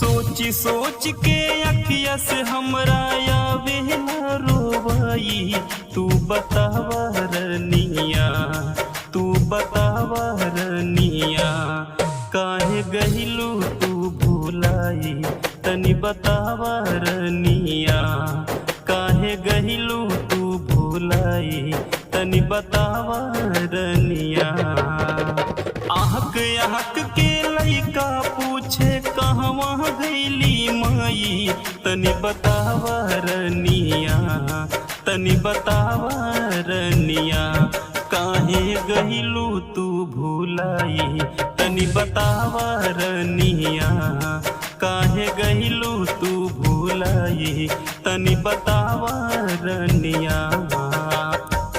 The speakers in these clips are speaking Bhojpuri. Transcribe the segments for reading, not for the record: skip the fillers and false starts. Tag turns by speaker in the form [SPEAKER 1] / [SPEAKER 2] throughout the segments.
[SPEAKER 1] सोची सोच के अखिया से हमरा आवेला रोवाई। तू बतावा रनिया, तू बतावा रनिया, काहे गहिलू तू भुलाई। तनी बतावा रनिया, काहे गहिलू तू भुलाई। तनी बतावा रनिया। आहक आहक के लइका पूछे कहवा गईली माई। तनी बतावा रनिया, तनी बतावा रनिया, काहे गहिलू तू भुलाई। तनी बतावा रनिया, काहे गहिलू तू भुलाई। तनी बतावा रनिया।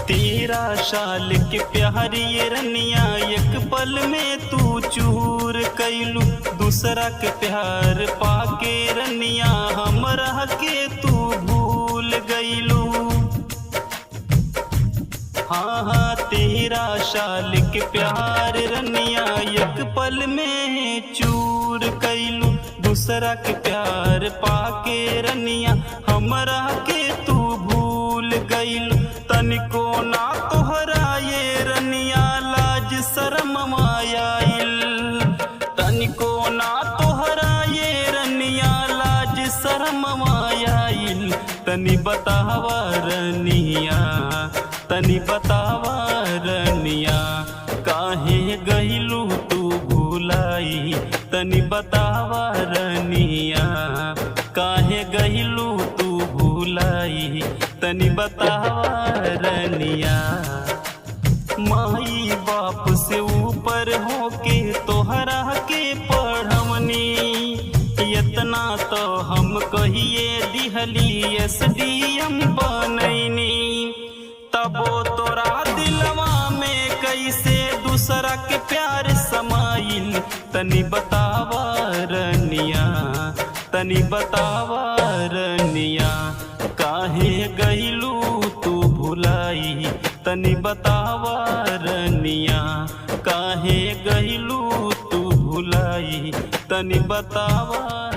[SPEAKER 1] 13 साल के प्यार ये रनिया एक पल में तू चूर कैलू। दूसरा के प्यार पाके रनिया हमरा के तू भूल गईलू। हाँ 13 साल के प्यार रनिया एक पल में चूर कैलू। दूसरा के प्यार पाके रनिया हमरा के तू भूल गईलू। तनिको ना तोहरा ये रनिया लाज शरम आइल। तनिको ना तोहरा ये रनिया लाज शरम आइल। तनी बतावा रनिया, तनी बतावा रनिया, काहे गहिलू तू भुलाई। तनी बतावा रनिया, काहे गहिलू तू भुलाई। तनी बतावा रनिया। माई बाप से ऊपर होके तोहरा के पढ़वनी। इतना तो हम कहिए दिहली SDM बनैनी। तबो तोरा दिलवा में कैसे दूसरा के प्यार समाइल। तनी बतावा रनिया, तनी बतावा रनिया, काहे गहिलू तू भुलाई। तनी बतावा रनिया, काहे गहिलू तू भुलाई। तनी बतावा।